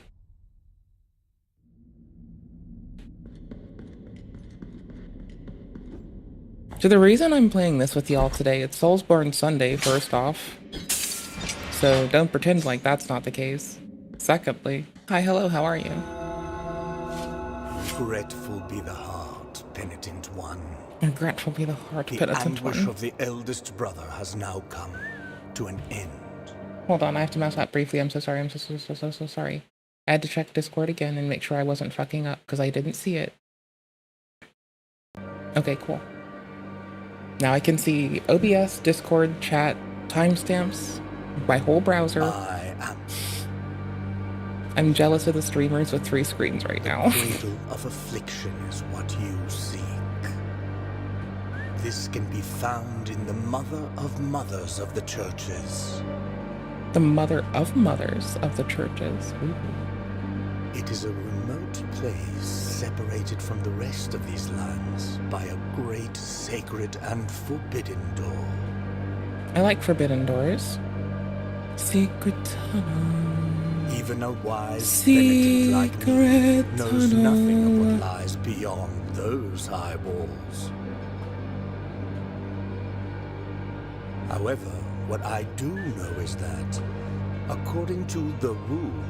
So the reason I'm playing this with y'all today, it's Soulsborne Sunday, first off. So don't pretend like that's not the case. Secondly, hi, hello, how are you? Regretful be the heart, penitent one. Regretful be the heart, The penitent anguish one. of the eldest brother has now come to an end. Hold on, I have to mouse that briefly. I'm so sorry. I'm so sorry. I had to check Discord again and make sure I wasn't fucking up because I didn't see it. Okay, cool. Now I can see OBS, Discord, chat, timestamps, my whole browser. I'm jealous of the streamers with 3 screens right now. The cradle of affliction is what you seek. This can be found in the mother of mothers of the churches. The mother of mothers of the churches. Ooh. It is a remote place separated from the rest of these lands by a great sacred and forbidden door. I like forbidden doors. Secret tunnel. Even a wise penitent like me knows nothing of what lies beyond those high walls. However, what I do know is that, according to the rule,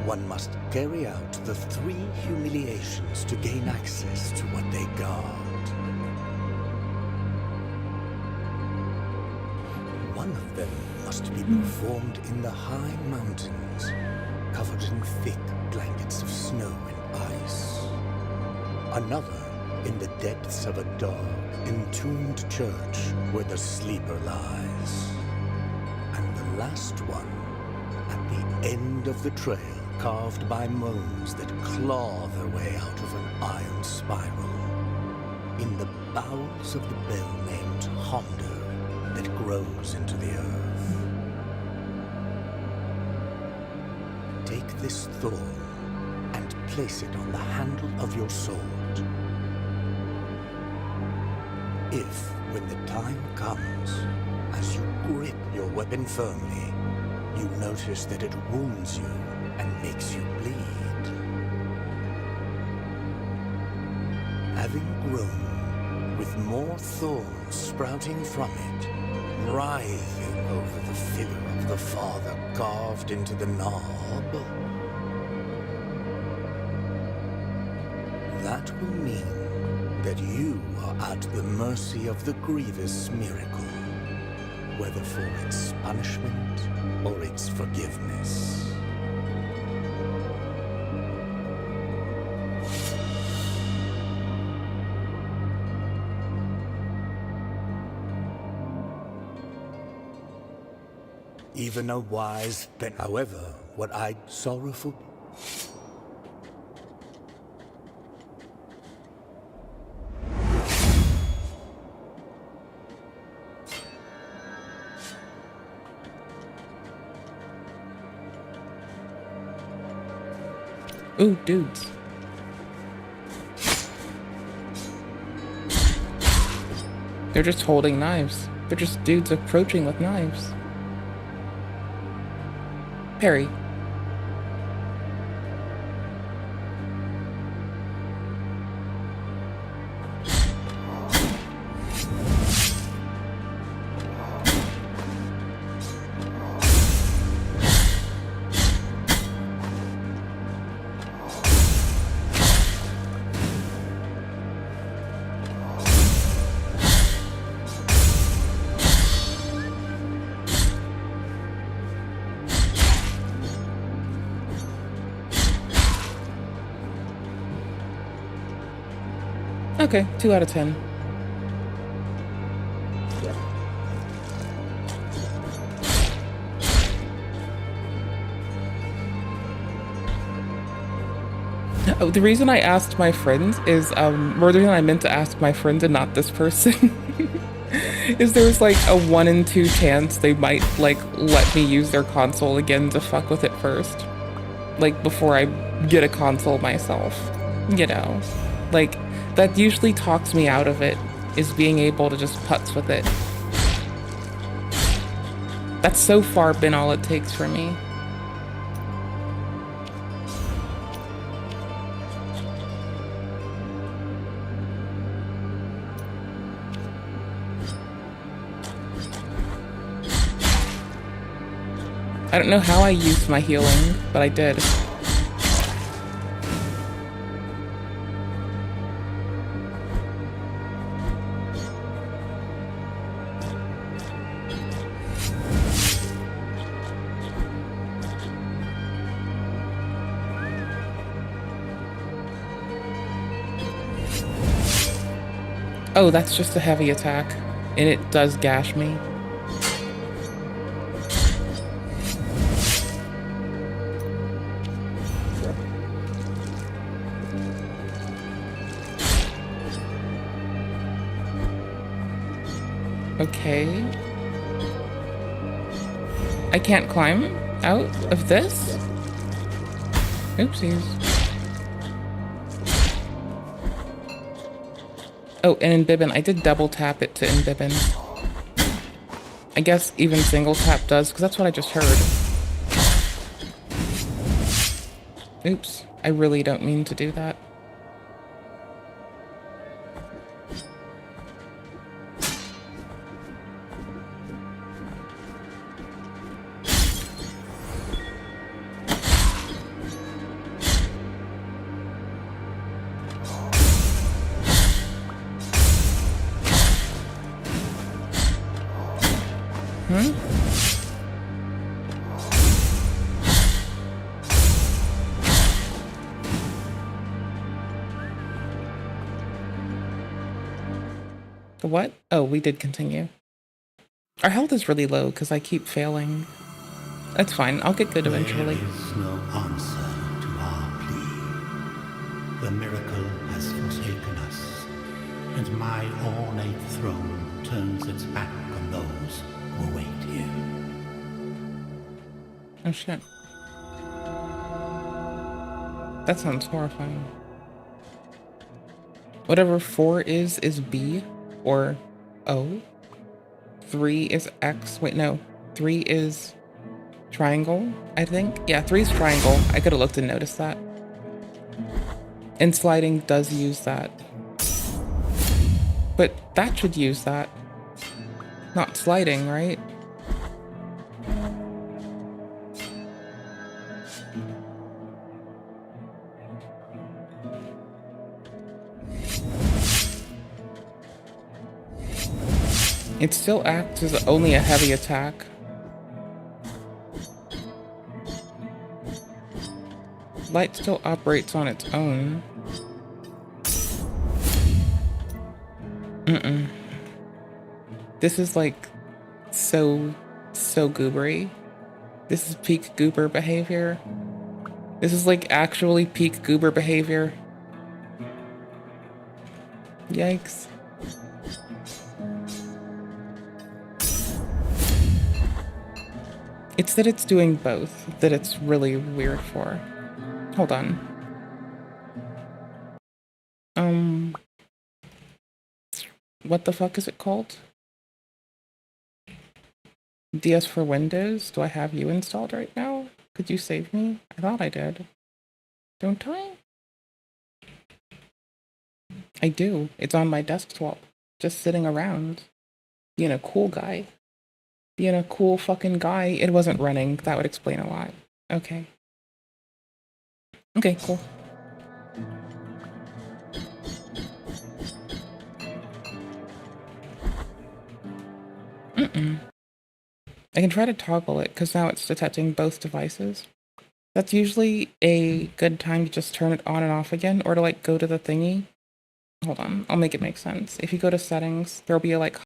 one must carry out the 3 humiliations to gain access to what they guard. One of them must be performed in the high mountains, covered in thick blankets of snow and ice. Another in the depths of a dark, entombed church where the sleeper lies. And the last one at the end of the trail, carved by moans that claw their way out of an iron spiral, in the bowels of the bell named Hondo that grows into the earth. Take this thorn and place it on the handle of your sword. If, when the time comes, as you grip your weapon firmly, you notice that it wounds you and makes you bleed, having grown with more thorns sprouting from it, writhing over the figure of the father carved into the knob, that will mean that you are at the mercy of the grievous miracle, whether for its punishment or its forgiveness. even a wise pen. However, what I sorrowful. Ooh, dudes. They're just holding knives. They're just dudes approaching with knives. Perry. Okay, 2 out of 10. Oh, the reason I asked my friends is, or the reason I meant to ask my friends and not this person, is there's like a 1 in 2 chance they might, like, let me use their console again to fuck with it first. Like, before I get a console myself. You know? Like, that usually talks me out of it, is being able to just putz with it. That's so far been all it takes for me. I don't know how I used my healing, but I did. Oh, that's just a heavy attack, and it does gash me. Okay. I can't climb out of this? Oopsies. Oh, and Inbibin. I did double tap it to Inbibin. I guess even single tap does, because that's what I just heard. Oops. I really don't mean to do that. The what? Oh, we did continue. Our health is really low because I keep failing. That's fine. I'll get good eventually. There is no answer to our plea. The miracle has forsaken us, and my ornate throne turns its back on those who await here. Oh shit. That sounds horrifying. Whatever 4 is B or O. 3 is X. Wait, no. 3 is triangle, I think. Yeah, 3 is triangle. I could have looked and noticed that. And sliding does use that. But that should use that. Not sliding, right? It still acts as only a heavy attack. Light still operates on its own. This is like so goobery. This is peak goober behavior. This is like actually peak goober behavior. Yikes. It's that it's doing both that it's really weird for. Hold on. What the fuck is it called? DS for Windows? Do I have you installed right now? Could you save me? I thought I did. Don't I? I do. It's on my desktop. Just sitting around. Being a cool guy. Being a cool fucking guy. It wasn't running. That would explain a lot. Okay. Okay, cool. I can try to toggle it because now it's detecting both devices. That's usually a good time to just turn it on and off again, or to like go to the thingy. Hold on, I'll make it make sense. If you go to settings, there'll be a like